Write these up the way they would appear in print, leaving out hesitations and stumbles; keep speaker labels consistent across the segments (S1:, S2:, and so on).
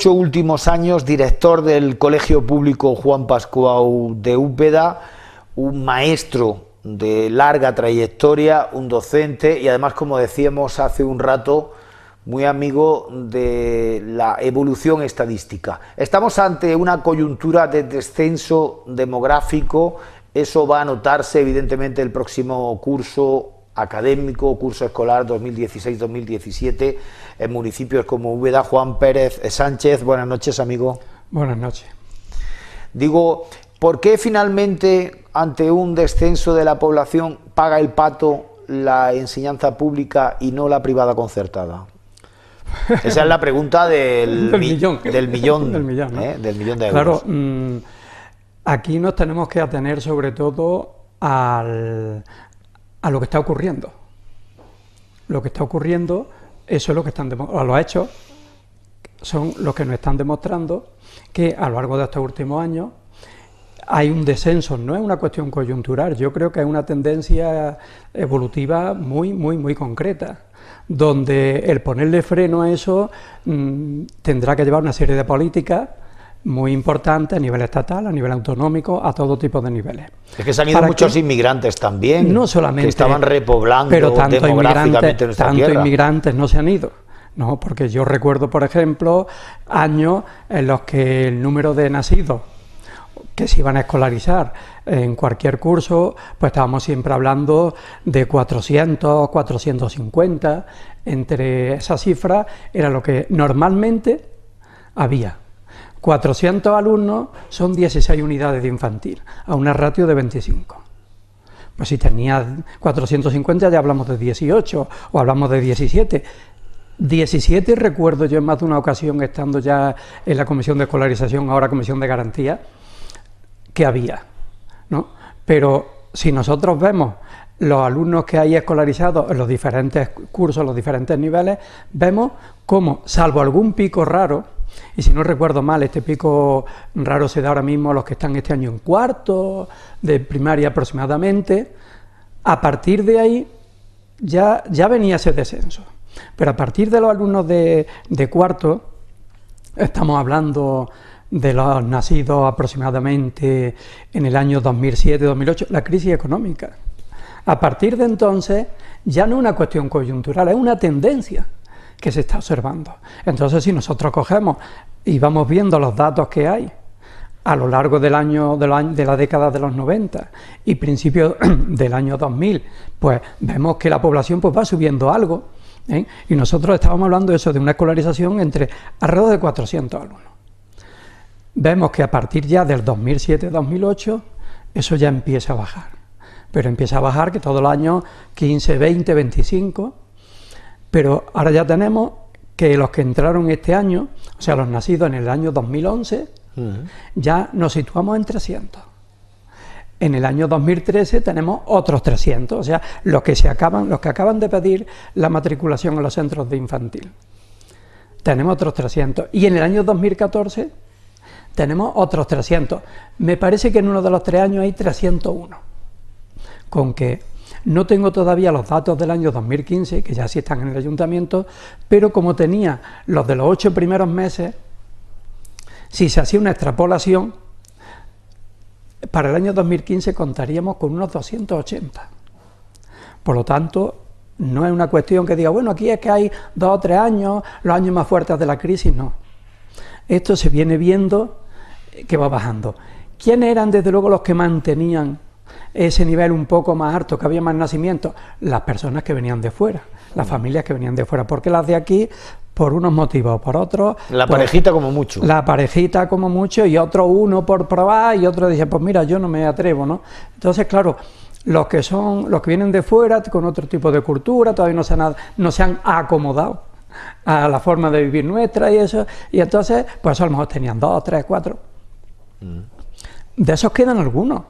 S1: 8 últimos años director del Colegio Público Juan Pascual de Úbeda, un maestro de larga trayectoria, un docente y además, como decíamos hace un rato, muy amigo de la evolución estadística. Estamos ante una coyuntura de descenso demográfico, eso va a notarse evidentemente el próximo curso académico, curso escolar 2016-2017 en municipios como Úbeda. Juan Pérez Sánchez, buenas noches, amigo.
S2: Buenas noches.
S1: Digo, ¿por qué finalmente ante un descenso de la población paga el pato la enseñanza pública y no la privada concertada? Esa es la pregunta del millón, ¿no? Del millón de euros.
S2: Claro, aquí nos tenemos que atener sobre todo a lo que está ocurriendo. Lo que está ocurriendo, eso es lo que están los hechos son los que nos están demostrando que a lo largo de estos últimos años hay un descenso, no es una cuestión coyuntural, yo creo que es una tendencia evolutiva muy concreta, donde el ponerle freno a eso tendrá que llevar una serie de políticas muy importantes a nivel estatal, a nivel autonómico, a todo tipo de niveles.
S1: Es que se han ido muchos inmigrantes también,
S2: no solamente,
S1: que estaban repoblando
S2: pero
S1: demográficamente nuestra tierra.
S2: Tantos inmigrantes no se han ido, no, porque yo recuerdo, por ejemplo, años en los que el número de nacidos que se iban a escolarizar en cualquier curso, pues estábamos siempre hablando de 400, 450, entre esas cifras era lo que normalmente había. 400 alumnos son 16 unidades de infantil, a una ratio de 25. Pues si tenía 450 ya hablamos de 18 o hablamos de 17. 17 recuerdo yo en más de una ocasión, estando ya en la comisión de escolarización, ahora comisión de garantía, que había, ¿no? Pero si nosotros vemos los alumnos que hay escolarizados en los diferentes cursos, los diferentes niveles, vemos cómo, salvo algún pico raro, y si no recuerdo mal, este pico raro se da ahora mismo a los que están este año en cuarto de primaria aproximadamente, a partir de ahí ya venía ese descenso. Pero a partir de los alumnos de cuarto, estamos hablando de los nacidos aproximadamente en el año 2007-2008, la crisis económica. A partir de entonces ya no es una cuestión coyuntural, es una tendencia que se está observando. Entonces, si nosotros cogemos y vamos viendo los datos que hay a lo largo del año, de la década de los 90 y principios del año 2000, pues vemos que la población pues va subiendo algo, ¿eh? Y nosotros estábamos hablando de eso, de una escolarización entre alrededor de 400 alumnos. Vemos que a partir ya del 2007-2008 eso ya empieza a bajar, pero empieza a bajar que todos los años 15, 20, 25, pero ahora ya tenemos que los que entraron este año, o sea, los nacidos en el año 2011, ya nos situamos en 300. En el año 2013 tenemos otros 300, o sea, los que acaban de pedir la matriculación en los centros de infantil. Tenemos otros 300. Y en el año 2014 tenemos otros 300. Me parece que en uno de los 3 años hay 301. Con que no tengo todavía los datos del año 2015, que ya sí están en el ayuntamiento, pero como tenía los de los 8 primeros meses, si se hacía una extrapolación, para el año 2015 contaríamos con unos 280. Por lo tanto, no es una cuestión que diga, bueno, aquí es que hay 2 o 3 años, los años más fuertes de la crisis, no. Esto se viene viendo que va bajando. ¿Quiénes eran, desde luego, los que mantenían ese nivel un poco más alto, que había más nacimientos? Las personas que venían de fuera, las familias que venían de fuera, porque las de aquí, por unos motivos, por otros...
S1: La parejita como mucho.
S2: La parejita como mucho, y otro uno por probar, y otro dice, pues mira, yo no me atrevo, ¿no? Entonces, claro, los que vienen de fuera, con otro tipo de cultura, todavía no se han acomodado a la forma de vivir nuestra y eso, y entonces, pues a lo mejor tenían 2, 3, 4. De esos quedan algunos,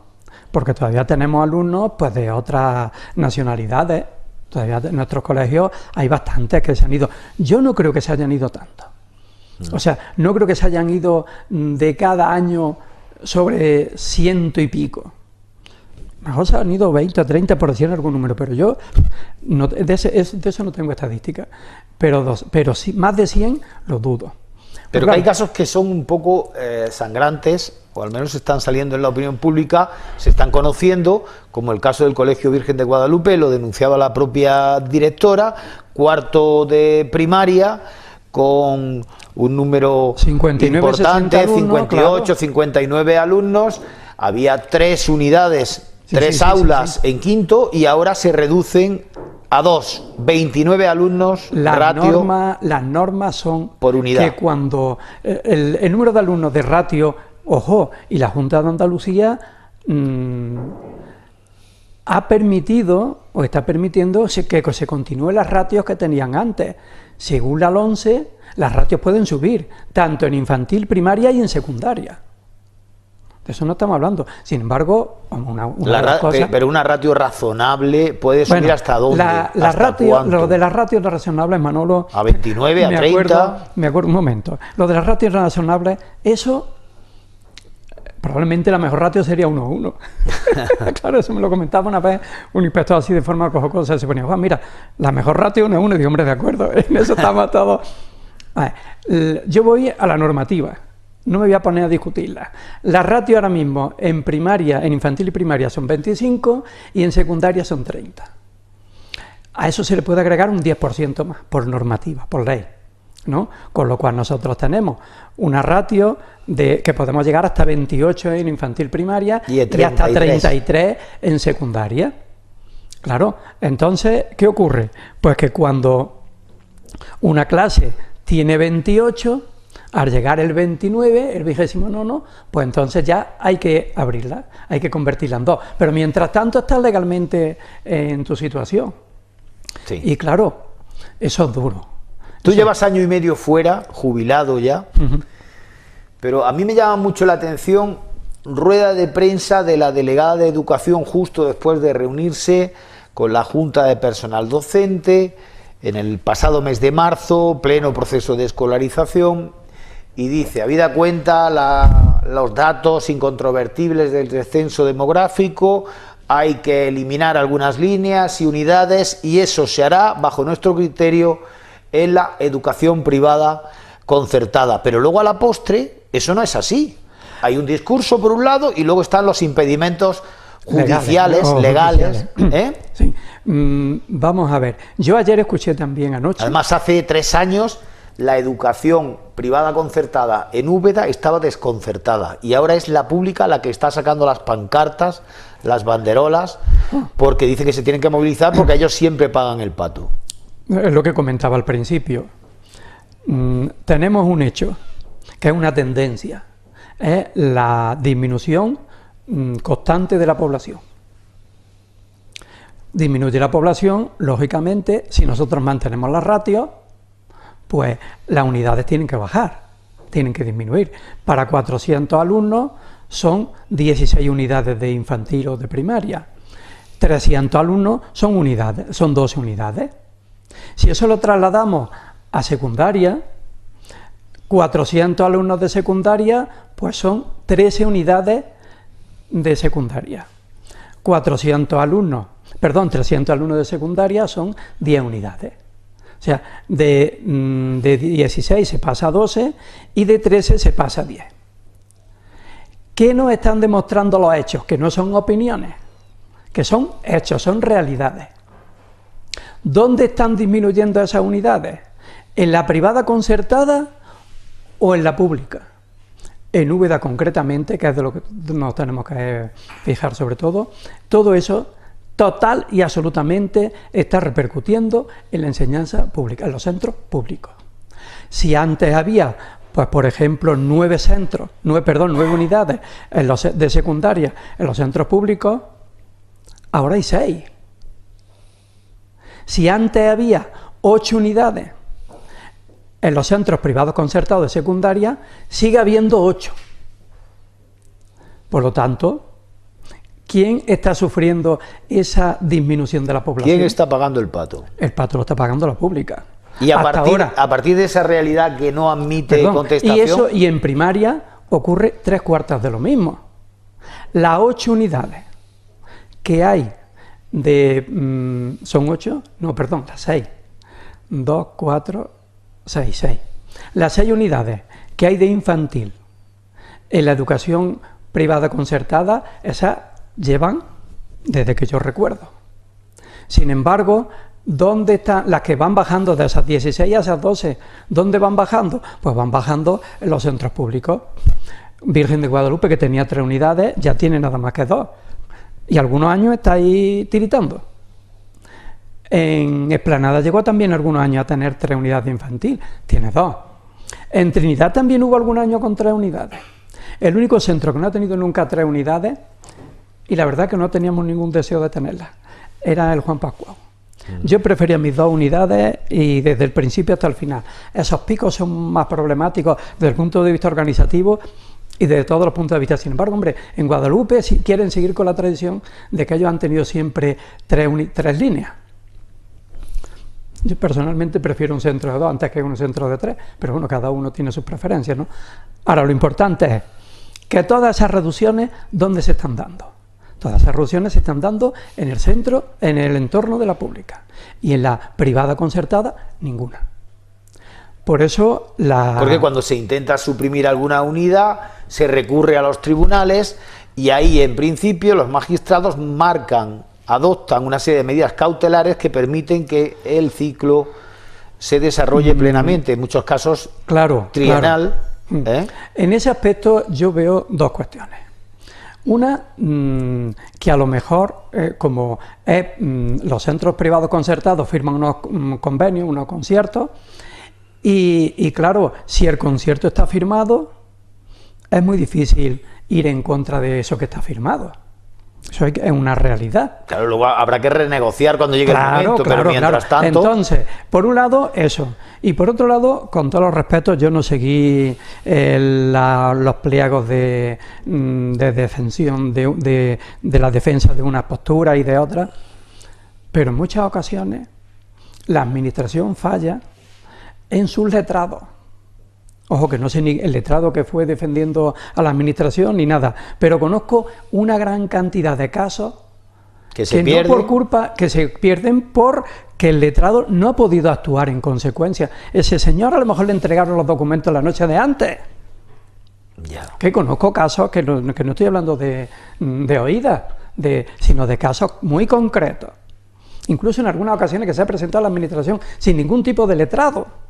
S2: porque todavía tenemos alumnos pues de otras nacionalidades, todavía en nuestros colegios hay bastantes que se han ido. Yo no creo que se hayan ido tanto. O sea, no creo que se hayan ido de cada año sobre 100 y pico. Mejor se han ido 20 o 30 por decir algún número, pero yo no, de eso no tengo estadística. Pero sí, más de 100 lo dudo.
S1: Pero
S2: claro,
S1: que hay casos que son un poco sangrantes, o al menos están saliendo en la opinión pública, se están conociendo, como el caso del Colegio Virgen de Guadalupe, lo denunciaba la propia directora, cuarto de primaria, con un número
S2: 59,
S1: importante,
S2: 60 alumnos,
S1: 58,
S2: claro.
S1: 59 alumnos, había 3 unidades,
S2: Sí,
S1: 3
S2: sí,
S1: aulas
S2: sí, sí.
S1: en quinto, y ahora se reducen a 2, 29 alumnos,
S2: Las
S1: ratio
S2: normas son
S1: por unidad.
S2: que cuando el número de alumnos de ratio, ojo, y la Junta de Andalucía ha permitido o está permitiendo que se continúen las ratios que tenían antes. Según la LONSE, las ratios pueden subir, tanto en infantil, primaria y en secundaria. De eso no estamos hablando. Sin embargo,
S1: Pero una ratio razonable puede subir hasta dónde.
S2: Lo de las ratios razonables, Manolo.
S1: A 29, a 30.
S2: Me acuerdo un momento. Lo de las ratios razonables, eso. Probablemente la mejor ratio sería 1:1. Claro, eso me lo comentaba una vez un inspector así de forma cojocosa. Se ponía, mira, la mejor ratio 1:1. Y digo, hombre, de acuerdo, en eso estamos todos. Yo voy a la normativa. No me voy a poner a discutirla. La ratio ahora mismo en primaria, en infantil y primaria son 25 y en secundaria son 30. A eso se le puede agregar un 10% más por normativa, por ley, ¿no? Con lo cual nosotros tenemos una ratio que podemos llegar hasta 28 en infantil primaria y hasta 33 en secundaria. Claro, entonces, ¿qué ocurre? Pues que cuando una clase tiene 28, al llegar el 29, el 29, pues entonces ya hay que abrirla, hay que convertirla en 2. Pero mientras tanto estás legalmente en tu situación.
S1: Sí.
S2: Y claro, eso es duro.
S1: Tú llevas año y medio fuera, jubilado ya, pero a mí me llama mucho la atención rueda de prensa de la delegada de Educación justo después de reunirse con la Junta de Personal Docente en el pasado mes de marzo, pleno proceso de escolarización. Y dice, habida cuenta los datos incontrovertibles del descenso demográfico, hay que eliminar algunas líneas y unidades y eso se hará bajo nuestro criterio en la educación privada concertada. Pero luego a la postre, eso no es así. Hay un discurso por un lado y luego están los impedimentos judiciales, legales.
S2: Sí. Vamos a ver, yo ayer escuché también anoche.
S1: Además, hace 3 años la educación privada concertada en Úbeda estaba desconcertada y ahora es la pública la que está sacando las pancartas, las banderolas, porque dice que se tienen que movilizar porque ellos siempre pagan el pato.
S2: Es lo que comentaba al principio. Tenemos un hecho, que es una tendencia, es la disminución constante de la población. Disminuye la población, lógicamente, si nosotros mantenemos las ratios, pues las unidades tienen que bajar, tienen que disminuir. Para 400 alumnos son 16 unidades de infantil o de primaria. 300 alumnos son 12 unidades. Si eso lo trasladamos a secundaria, 400 alumnos de secundaria, pues son 13 unidades de secundaria. 300 alumnos de secundaria son 10 unidades. O sea, de 16 se pasa a 12 y de 13 se pasa a 10. ¿Qué nos están demostrando los hechos? Que no son opiniones, que son hechos, son realidades. ¿Dónde están disminuyendo esas unidades? ¿En la privada concertada o en la pública? En Úbeda concretamente, que es de lo que nos tenemos que fijar sobre todo eso total y absolutamente está repercutiendo en la enseñanza pública, en los centros públicos. Si antes había, pues por ejemplo, 9 unidades de secundaria en los centros públicos, ahora hay 6. Si antes había 8 unidades en los centros privados concertados de secundaria, sigue habiendo 8. Por lo tanto, ¿quién está sufriendo esa disminución de la población?
S1: ¿Quién está pagando el pato?
S2: El pato lo está pagando la pública.
S1: Y a partir de esa realidad que no admite contestación...
S2: Y en primaria ocurre 3/4 de lo mismo. Las 8 unidades que hay ¿son 8? No, perdón, las 6. 2, 4, 6. Las 6 unidades ¿Qué hay de infantil? En la educación privada concertada, esas llevan desde que yo recuerdo. Sin embargo, ¿dónde están las que van bajando de esas 16 a esas 12? ¿Dónde van bajando? Pues van bajando en los centros públicos. Virgen de Guadalupe, que tenía 3 unidades, ya tiene nada más que 2. Y algunos años está ahí tiritando. En Esplanada llegó también algunos años a tener 3 unidades de infantil, tiene 2. En Trinidad también hubo algún año con 3 unidades. El único centro que no ha tenido nunca 3 unidades, y la verdad que no teníamos ningún deseo de tenerlas, era el Juan Pascual. Yo prefería mis 2 unidades y desde el principio hasta el final. Esos picos son más problemáticos desde el punto de vista organizativo y desde todos los puntos de vista. Sin embargo, hombre, en Guadalupe si quieren seguir con la tradición de que ellos han tenido siempre 3 líneas. Yo personalmente prefiero un centro de 2 antes que un centro de 3, pero bueno, cada uno tiene sus preferencias, ¿no? Ahora, lo importante es que todas esas reducciones, ¿dónde se están dando? Todas esas reducciones se están dando en el centro, en el entorno de la pública. Y en la privada concertada, ninguna. Por eso
S1: Porque cuando se intenta suprimir alguna unidad, se recurre a los tribunales y ahí, en principio, los magistrados adoptan una serie de medidas cautelares que permiten que el ciclo se desarrolle plenamente, en muchos casos trienal.
S2: Claro. En ese aspecto yo veo 2 cuestiones. Una, que a lo mejor, como los centros privados concertados firman unos convenios, unos conciertos, y claro, si el concierto está firmado, es muy difícil ir en contra de eso que está firmado. Eso es una realidad.
S1: Claro, luego habrá que renegociar cuando llegue el momento, pero mientras tanto...
S2: Entonces, por un lado, eso. Y por otro lado, con todos los respetos, yo no seguí los pliegos de defensión, de la defensa de una postura y de otra, pero en muchas ocasiones la administración falla en sus letrados. Ojo, que no sé ni el letrado que fue defendiendo a la administración ni nada, pero conozco una gran cantidad de casos que se pierden porque el letrado no ha podido actuar en consecuencia. Ese señor a lo mejor le entregaron los documentos la noche de antes. Que conozco casos que no estoy hablando de oídas, sino de casos muy concretos. Incluso en algunas ocasiones que se ha presentado a la administración sin ningún tipo de letrado.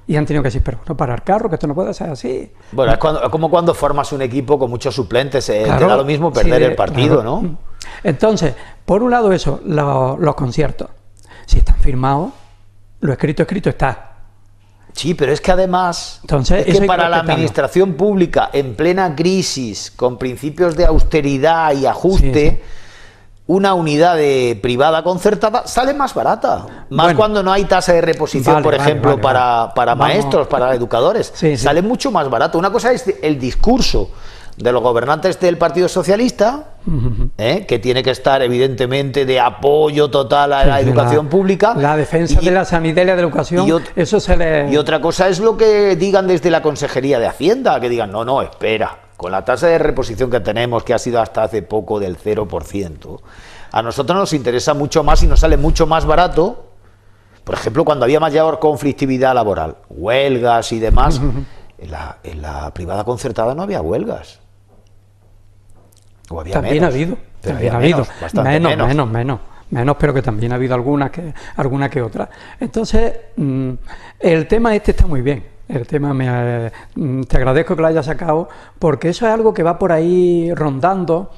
S2: Y han tenido que decir, pero no parar carro, que esto no puede ser así.
S1: Bueno, es como cuando formas un equipo con muchos suplentes, te da lo mismo perder el partido,
S2: claro.
S1: ¿no?
S2: Entonces, por un lado eso, los conciertos. Si están firmados, lo escrito está.
S1: Sí, pero es que además,
S2: entonces,
S1: es que para la administración pública, en plena crisis, con principios de austeridad y ajuste... Una unidad privada concertada sale más barata, cuando no hay tasa de reposición, por ejemplo, para maestros, para educadores, sale mucho más barato. Una cosa es el discurso de los gobernantes del Partido Socialista, que tiene que estar evidentemente de apoyo total a la educación pública.
S2: La defensa de la sanidad y la educación, y
S1: otra cosa es lo que digan desde la Consejería de Hacienda, que digan, no, espera. Con la tasa de reposición que tenemos, que ha sido hasta hace poco del 0%, a nosotros nos interesa mucho más y nos sale mucho más barato, por ejemplo, cuando había mayor conflictividad laboral, huelgas y demás, en la privada concertada no había huelgas. O había
S2: también
S1: menos,
S2: ha habido,
S1: bastante
S2: menos, pero que también ha habido alguna que otra. Entonces, el tema está muy bien. El tema, te agradezco que lo hayas sacado, porque eso es algo que va por ahí rondando,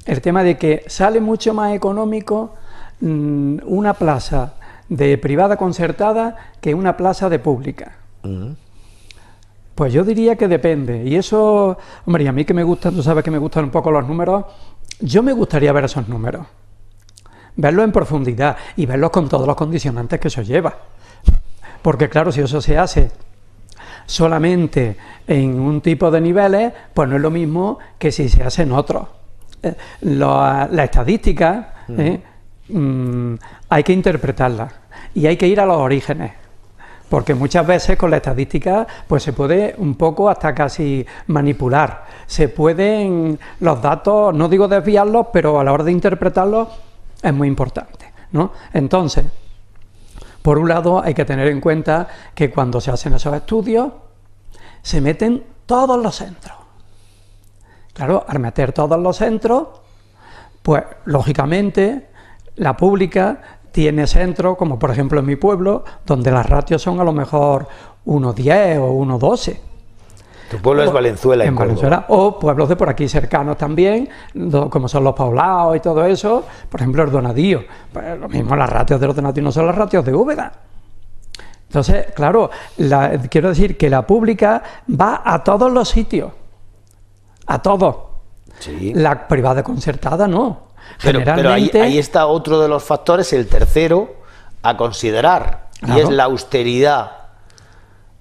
S2: el tema de que sale mucho más económico una plaza de privada concertada que una plaza de pública. Pues yo diría que depende, y eso, hombre, y a mí que me gustan, tú sabes que me gustan un poco los números, yo me gustaría ver esos números, verlos en profundidad y verlos con todos los condicionantes que eso lleva, porque claro, si eso se hace solamente en un tipo de niveles, pues no es lo mismo que si se hace en otros. La estadística hay que interpretarla y hay que ir a los orígenes, porque muchas veces con la estadística pues se puede un poco hasta casi manipular, se pueden los datos, no digo desviarlos, pero a la hora de interpretarlos es muy importante, ¿no? Entonces, por un lado, hay que tener en cuenta que cuando se hacen esos estudios, se meten todos los centros. Claro, al meter todos los centros, pues lógicamente la pública tiene centros, como por ejemplo en mi pueblo, donde las ratios son a lo mejor 1,10 o 1,12.
S1: Tu pueblo es Valenzuela, en Córdoba.
S2: O pueblos de por aquí cercanos también, como son los poblados y todo eso, por ejemplo el Donadío. Pues lo mismo, las ratios de los Donadíos no son las ratios de Úbeda. Entonces, claro, quiero decir que la pública va a todos los sitios, a todos.
S1: Sí.
S2: La privada concertada no.
S1: Pero ahí está otro de los factores, el tercero, a considerar, claro. Y es la austeridad.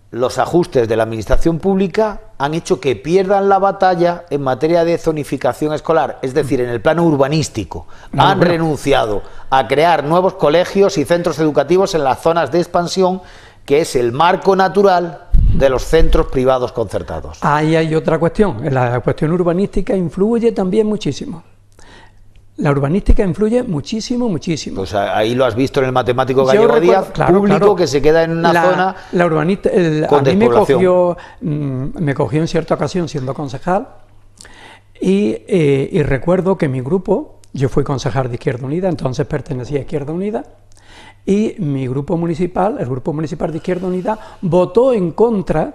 S1: Los ajustes de la administración pública han hecho que pierdan la batalla en materia de zonificación escolar, es decir, en el plano urbanístico. Han renunciado a crear nuevos colegios y centros educativos en las zonas de expansión, que es el marco natural de los centros privados concertados. Ahí
S2: hay otra cuestión. La cuestión urbanística influye también muchísimo. La urbanística influye muchísimo, muchísimo.
S1: Pues ahí lo has visto en el matemático Gallego Díaz, claro, público, claro, que se queda en una zona
S2: la urbanista, con a mí me cogió en cierta ocasión siendo concejal y recuerdo que mi grupo, yo fui concejal de Izquierda Unida, entonces pertenecía a Izquierda Unida, y mi grupo municipal, el grupo municipal de Izquierda Unida, votó en contra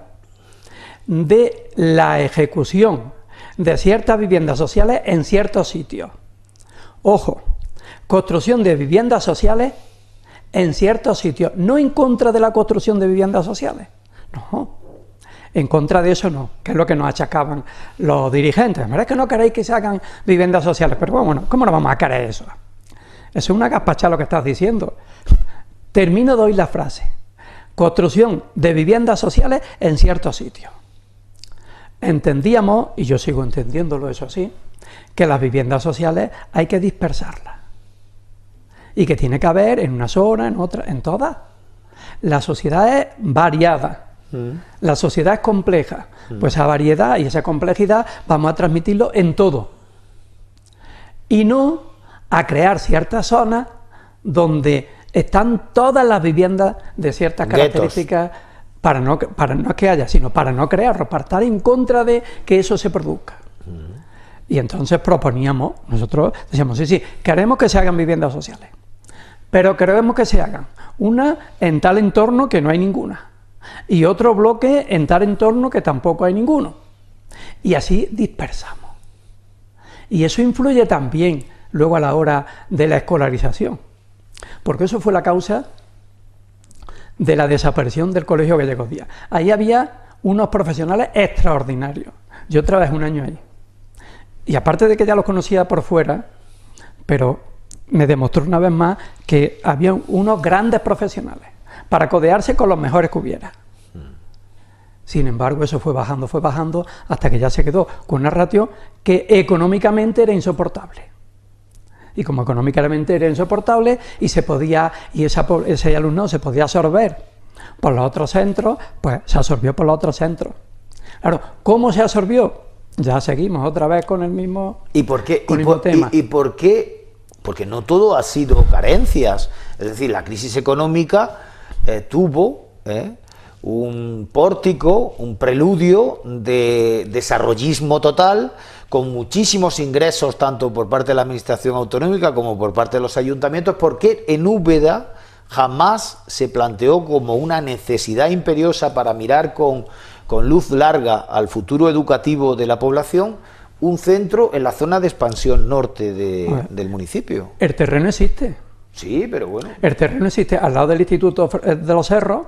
S2: de la ejecución de ciertas viviendas sociales en ciertos sitios. Ojo, construcción de viviendas sociales en ciertos sitios, no en contra de la construcción de viviendas sociales, no, en contra de eso no, que es lo que nos achacaban los dirigentes. Es que no queréis que se hagan viviendas sociales, pero bueno, ¿cómo no vamos a querer eso? Eso es una gazpacha lo que estás diciendo. Termino de oír la frase, construcción de viviendas sociales en ciertos sitios. Entendíamos, y yo sigo entendiéndolo eso así, que las viviendas sociales hay que dispersarlas y que tiene que haber en una zona, en otra, en todas. La sociedad es variada, la sociedad es compleja, pues esa variedad y esa complejidad vamos a transmitirlo en todo y no a crear ciertas zonas donde están todas las viviendas de ciertas características para no que haya, sino para no crearlo, para estar en contra de que eso se produzca. Y entonces proponíamos, nosotros decíamos, sí, queremos que se hagan viviendas sociales, pero queremos que se hagan una en tal entorno que no hay ninguna, y otro bloque en tal entorno que tampoco hay ninguno. Y así dispersamos. Y eso influye también luego a la hora de la escolarización, porque eso fue la causa de la desaparición del Colegio Gallego Díaz. Ahí había unos profesionales extraordinarios. Yo trabajé un año allí. Y aparte de que ya los conocía por fuera, pero me demostró una vez más que había unos grandes profesionales para codearse con los mejores que hubiera. Sin embargo, eso fue bajando, hasta que ya se quedó con una ratio que económicamente era insoportable. Y como económicamente era insoportable y ese alumno se podía absorber por los otros centros, pues se absorbió por los otros centros. Claro, ¿cómo se absorbió? Ya seguimos otra vez con el mismo, tema.
S1: ¿Y por qué? Porque no todo ha sido carencias. Es decir, la crisis económica tuvo un pórtico, un preludio de desarrollismo total, con muchísimos ingresos tanto por parte de la administración autonómica como por parte de los ayuntamientos, porque en Úbeda jamás se planteó como una necesidad imperiosa para mirar con luz larga al futuro educativo de la población, un centro en la zona de expansión norte del municipio.
S2: El terreno existe.
S1: Sí, pero bueno.
S2: El terreno existe al lado del Instituto de los Cerros,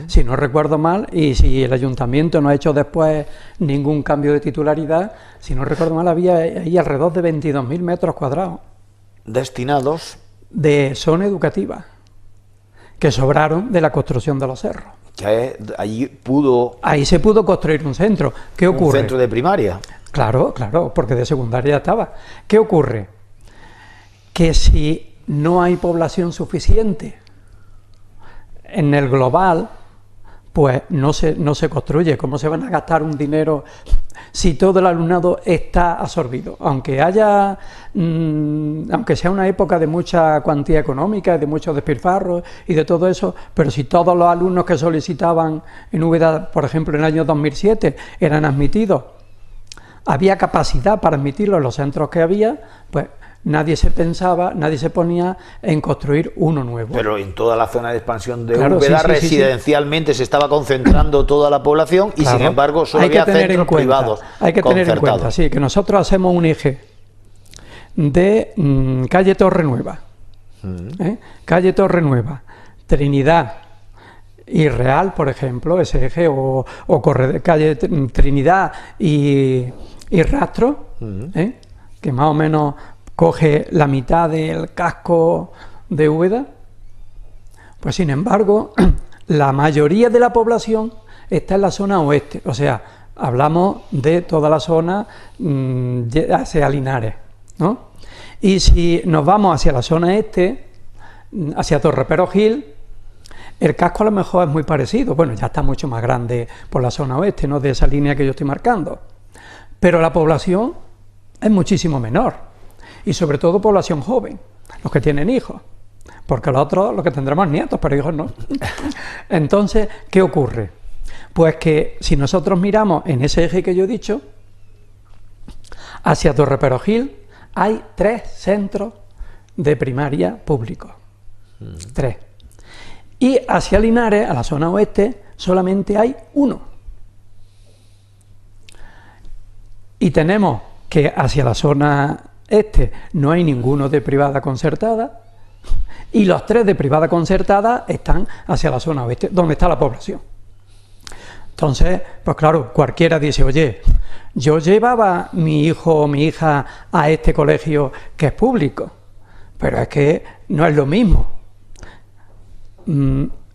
S2: si no recuerdo mal, y si el ayuntamiento no ha hecho después ningún cambio de titularidad, si no recuerdo mal, había ahí alrededor de 22.000 metros cuadrados.
S1: Destinados.
S2: De zona educativa, que sobraron de la construcción de los cerros. Ahí se pudo construir un centro. ¿Qué ocurre?
S1: Un centro de primaria.
S2: Claro, porque de secundaria ya estaba. ¿Qué ocurre? Que si no hay población suficiente en el global, pues no se construye. ¿Cómo se van a gastar un dinero si todo el alumnado está absorbido, aunque sea una época de mucha cuantía económica, de muchos despilfarros y de todo eso, pero si todos los alumnos que solicitaban en Úbeda, por ejemplo, en el año 2007, eran admitidos, había capacidad para admitirlos en los centros que había, pues nadie se ponía en construir uno nuevo.
S1: Pero en toda la zona de expansión de Úbeda, residencialmente se estaba concentrando toda la población y sin embargo solo había centros privados.
S2: Hay que tener en cuenta, sí, que nosotros hacemos un eje de calle Torre Nueva, calle Torre Nueva, Trinidad y Real, por ejemplo, ese eje, o calle Trinidad y Rastro, que más o menos coge la mitad del casco de Úbeda. Pues sin embargo, la mayoría de la población está en la zona oeste, o sea, hablamos de toda la zona hacia Linares, ¿no? Y si nos vamos hacia la zona este, hacia Torre Perogil, el casco a lo mejor es muy parecido, bueno, ya está mucho más grande por la zona oeste, ¿no?, de esa línea que yo estoy marcando, pero la población es muchísimo menor. Y sobre todo población joven, los que tienen hijos, porque los otros, los que tendremos nietos, pero hijos no. Entonces, ¿qué ocurre? Pues que si nosotros miramos en ese eje que yo he dicho, hacia Torre Perogil hay 3 centros de primaria públicos, 3. Y hacia Linares, a la zona oeste, solamente hay 1. Y tenemos que hacia la zona este no hay ninguno de privada concertada y los 3 de privada concertada están hacia la zona oeste, donde está la población. Entonces, pues claro, cualquiera dice, oye, yo llevaba mi hijo o mi hija a este colegio que es público, pero es que no es lo mismo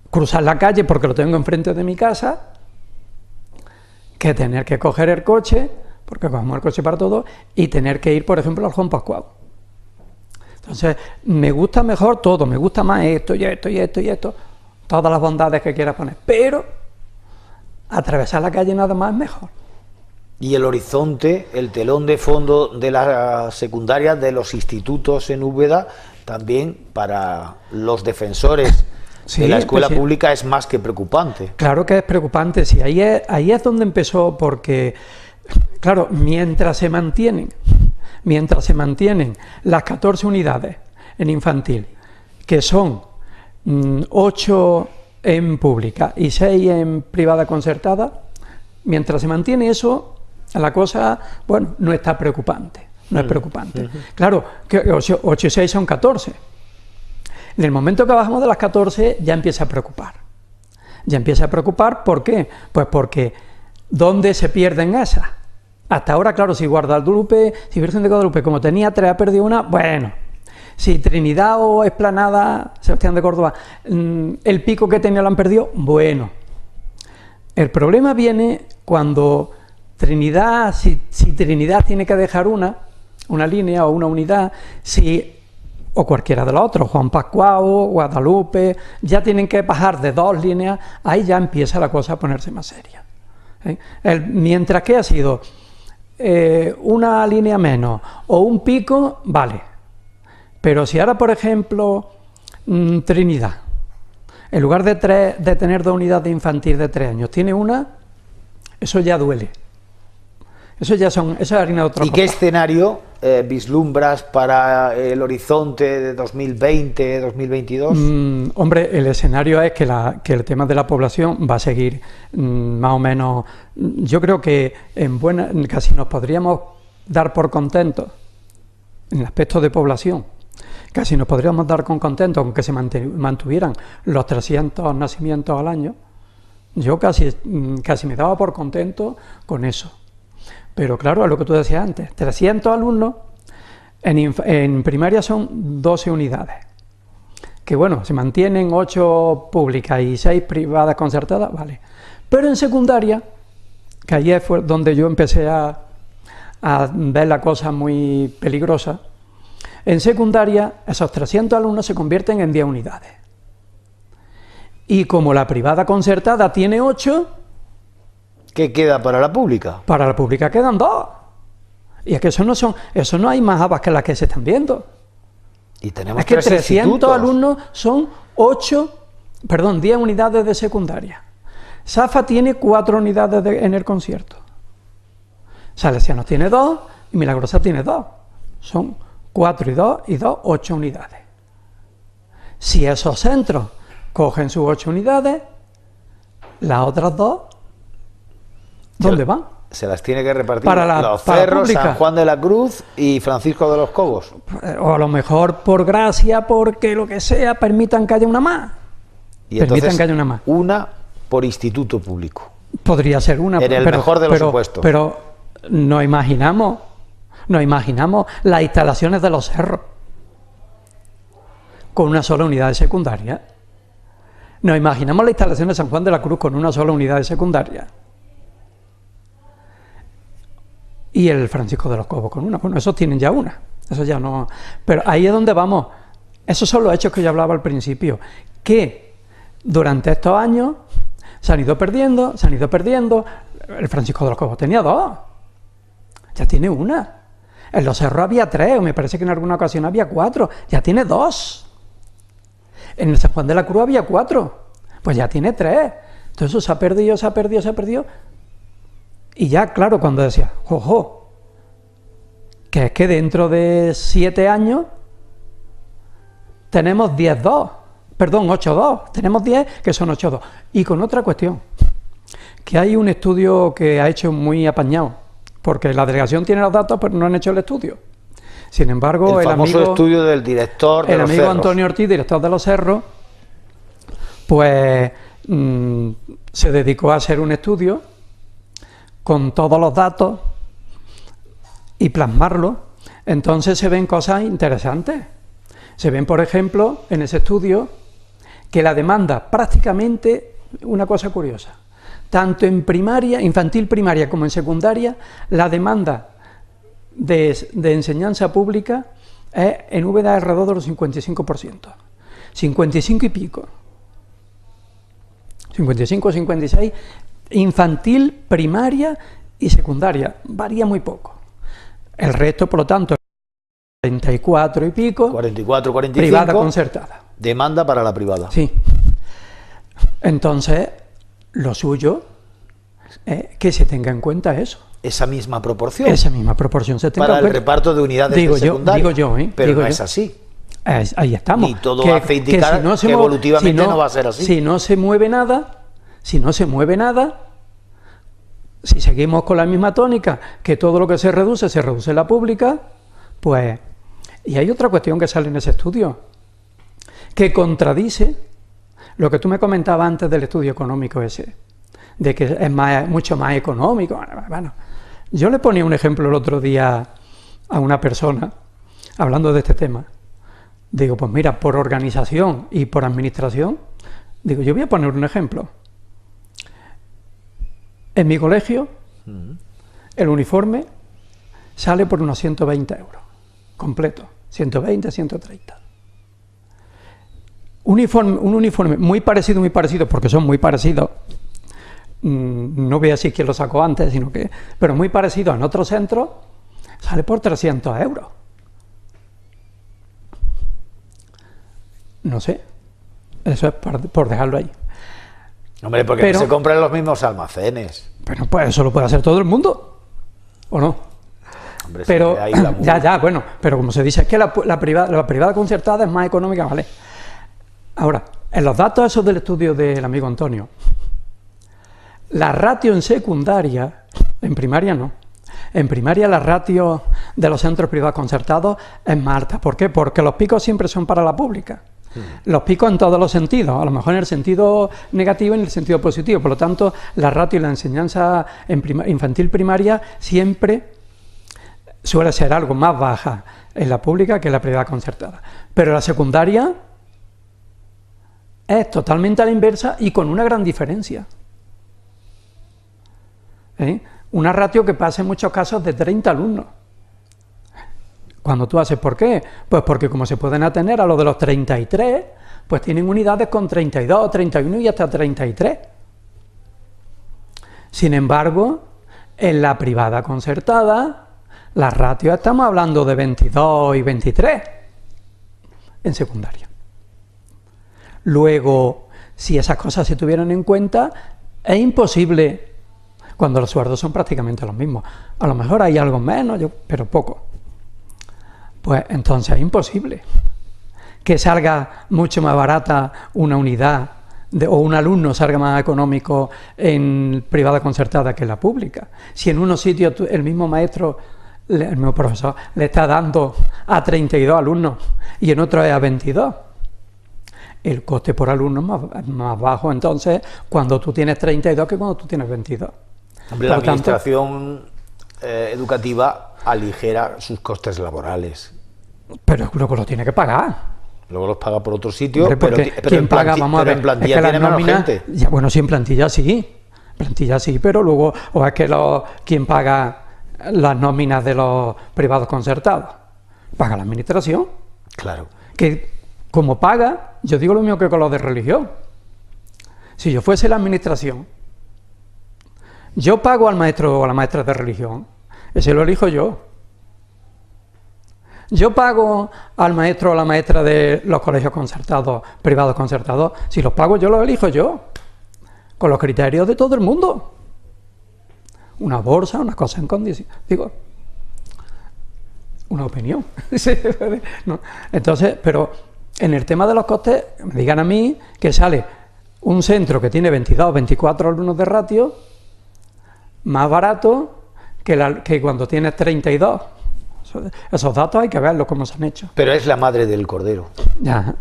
S2: cruzar la calle porque lo tengo enfrente de mi casa que tener que coger el coche, porque cogemos el coche para todo, y tener que ir, por ejemplo, al Juan Pascual. Entonces, me gusta mejor todo, me gusta más esto y esto y esto y esto, todas las bondades que quieras poner, pero atravesar la calle nada más es mejor.
S1: Y el horizonte, el telón de fondo de las secundarias, de los institutos en Úbeda, también para los defensores de la escuela pública es más que preocupante. Claro que es preocupante, sí, ahí es donde empezó, porque claro, mientras se mantienen las 14 unidades en infantil, que son 8 en pública y 6 en privada concertada, mientras se mantiene eso, la cosa, bueno, no está preocupante, no es preocupante. Claro, que 8 y 6 son 14. En el momento que bajamos de las 14 ya empieza a preocupar. Ya empieza a preocupar, ¿por qué? Pues porque ¿dónde se pierden esas? Hasta ahora, claro, si Guadalupe, si Virgen de Guadalupe, como tenía 3, ha perdido una, bueno. Si Trinidad o Esplanada, Sebastián de Córdoba, el pico que tenía lo han perdido, bueno. El problema viene cuando Trinidad, si Trinidad tiene que dejar una línea o una unidad, o cualquiera de los otros, Juan Pascual, Guadalupe, ya tienen que bajar de 2 líneas, ahí ya empieza la cosa a ponerse más seria. Mientras que ha sido una línea menos o un pico, vale. Pero si ahora, por ejemplo, Trinidad, en lugar de tener 2 unidades de infantil de 3 años, tiene una, eso ya duele. Eso es harina de otro. ¿Y qué escenario vislumbras para el horizonte de 2020, 2022? Hombre, el escenario es que el tema de la población va a seguir más o menos. Yo creo que casi nos podríamos dar por contentos en el aspecto de población. Casi nos podríamos dar con contento aunque se mantuvieran los 300 nacimientos al año. Yo casi me daba por contento con eso. Pero claro, es lo que tú decías antes, 300 alumnos, en primaria son 12 unidades. Que bueno, se mantienen 8 públicas y 6 privadas concertadas, vale. Pero en secundaria, que allí fue donde yo empecé a ver la cosa muy peligrosa, en secundaria esos 300 alumnos se convierten en 10 unidades. Y como la privada concertada tiene 8, ¿Qué queda para la pública?
S2: Para la pública quedan 2. Y es que eso no hay más habas que las que se están viendo.
S1: Y tenemos
S2: es que 300
S1: institutos.
S2: alumnos son 10 unidades de secundaria. Safa tiene 4 unidades en el concierto. Salesianos tiene 2 y Milagrosa tiene 2. Son 4 y 2, 8 unidades. Si esos centros cogen sus 8 unidades, las otras 2, ¿dónde van?
S1: Se las tiene que repartir
S2: para
S1: Los Cerros, San Juan de la Cruz y Francisco de los Cobos.
S2: O a lo mejor por gracia, porque lo que sea, permitan que haya una más.
S1: Y permitan que haya una más. Una por instituto público.
S2: Podría ser una.
S1: En el mejor de los supuestos.
S2: Pero nos imaginamos las instalaciones de los Cerros con una sola unidad de secundaria. Nos imaginamos la instalación de San Juan de la Cruz con una sola unidad de secundaria. Y el Francisco de los Cobos con una. Bueno, esos tienen ya una. Eso ya no. Pero ahí es donde vamos. Esos son los hechos que yo hablaba al principio. Que durante estos años se han ido perdiendo. El Francisco de los Cobos tenía 2. Ya tiene una. En los Cerros había 3, o me parece que en alguna ocasión había 4. Ya tiene 2. En el San Juan de la Cruz había 4. Pues ya tiene 3. Entonces eso se ha perdido. Y ya, claro, cuando decía, ojo, que es que dentro de 7 años tenemos 8-2, tenemos 10 que son 8-2. Y con otra cuestión, que hay un estudio que ha hecho muy apañado, porque la delegación tiene los datos, pero no han hecho el estudio. Sin embargo,
S1: el famoso estudio del director de los Cerros.
S2: El amigo Antonio Ortiz, director de los Cerros, pues se dedicó a hacer un estudio con todos los datos y plasmarlo. Entonces se ven cosas interesantes. Se ven, por ejemplo, en ese estudio, que la demanda prácticamente, una cosa curiosa, tanto en primaria, infantil primaria como en secundaria, la demanda de enseñanza pública es en Úbeda alrededor de los 55%. 55 y pico. 55, 56, infantil, primaria y secundaria, varía muy poco. El resto, por lo tanto, 44 y pico,
S1: 44, 45,
S2: privada concertada.
S1: Demanda para la privada.
S2: Sí. Entonces, lo suyo es que se tenga en cuenta eso.
S1: Esa misma proporción.
S2: Esa misma proporción se tenga
S1: para
S2: en cuenta.
S1: El reparto de unidades de secundaria.
S2: Digo yo,
S1: pero no
S2: yo.
S1: es así.
S2: Ahí estamos.
S1: Y todo hace indicar que evolutivamente no va a ser así.
S2: Si no se mueve nada, si seguimos con la misma tónica, que todo lo que se reduce en la pública, pues... Y hay otra cuestión que sale en ese estudio, que contradice lo que tú me comentabas antes del estudio económico ese, de que es mucho más económico. Bueno, yo le ponía un ejemplo el otro día a una persona, hablando de este tema. Digo, pues mira, por organización y por administración, digo, yo voy a poner un ejemplo. En mi colegio, el uniforme sale por unos 120 euros, completo, 120, 130. Un uniforme muy parecido, porque son muy parecidos, no voy a decir quién lo sacó antes, pero muy parecido en otros centros, sale por 300 euros. No sé, eso es por dejarlo ahí.
S1: Hombre, porque no se compran en los mismos almacenes.
S2: Pero pues eso lo puede hacer todo el mundo, ¿o no?
S1: Hombre,
S2: pero bueno, pero como se dice, es que la privada concertada es más económica, ¿vale? Ahora, en los datos esos del estudio del amigo Antonio, la ratio en secundaria, en primaria no. En primaria la ratio de los centros privados concertados es más alta. ¿Por qué? Porque los picos siempre son para la pública. Los picos en todos los sentidos, a lo mejor en el sentido negativo y en el sentido positivo. Por lo tanto, la ratio y la enseñanza infantil primaria siempre suele ser algo más baja en la pública que en la privada concertada. Pero la secundaria es totalmente a la inversa y con una gran diferencia. Una ratio que pasa en muchos casos de 30 alumnos. Cuando tú haces, ¿por qué? Pues porque como se pueden atener a lo de los 33, pues tienen unidades con 32, 31 y hasta 33. Sin embargo, en la privada concertada, las ratios estamos hablando de 22 y 23 en secundaria. Luego, si esas cosas se tuvieran en cuenta, es imposible, cuando los sueldos son prácticamente los mismos. A lo mejor hay algo menos, pero poco. Pues entonces es imposible que salga mucho más barata una unidad o un alumno salga más económico en privada concertada que en la pública. Si en unos sitios el mismo maestro, el mismo profesor, le está dando a 32 alumnos y en otros es a 22, el coste por alumno es más bajo entonces cuando tú tienes 32 que cuando tú tienes 22.
S1: Hombre, la administración educativa aligera sus costes laborales.
S2: Pero luego lo tiene que pagar.
S1: Luego los paga por otro sitio, pero
S2: ¿quién paga? Vamos a ver,
S1: en plantilla
S2: es que
S1: tiene menos gente.
S2: Ya, bueno, sí, en plantilla sí, pero luego, o es que ¿quién paga las nóminas de los privados concertados? Paga la administración.
S1: Claro.
S2: Que como paga, yo digo lo mismo que con los de religión. Si yo fuese la administración, yo pago al maestro o a la maestra de religión, ese lo elijo yo. Yo pago al maestro o a la maestra de los colegios concertados, privados concertados, si los pago yo, los elijo yo, con los criterios de todo el mundo. Una bolsa, una cosa en condición, digo, una opinión. No. Entonces, pero en el tema de los costes, me digan a mí que sale un centro que tiene 22 o 24 alumnos de ratio, más barato que cuando tienes 32. Esos datos hay que verlos cómo se han hecho.
S1: Pero es la madre del cordero.
S2: Ya.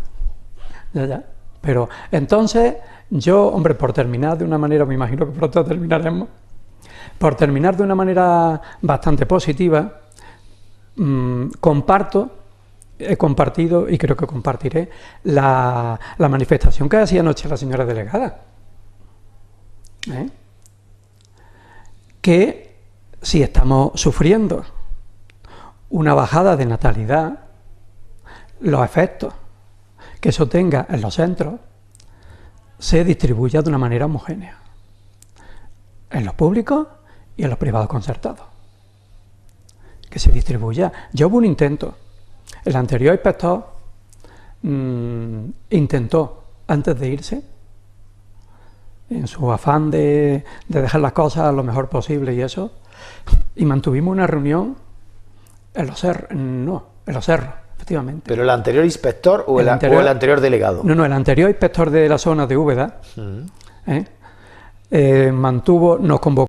S2: Pero entonces yo, hombre, por terminar de una manera, me imagino que pronto terminaremos, por terminar de una manera bastante positiva, he compartido y creo que compartiré la manifestación que hacía anoche la señora delegada. Que si estamos sufriendo una bajada de natalidad, los efectos que eso tenga en los centros se distribuya de una manera homogénea en los públicos y en los privados concertados. Que se distribuya. Ya hubo un intento. El anterior inspector intentó, antes de irse, en su afán de dejar las cosas lo mejor posible y eso, y mantuvimos una reunión en los cerros, efectivamente.
S1: ¿Pero el anterior inspector o el anterior delegado?
S2: No, el anterior inspector de la zona de Úbeda nos convocó.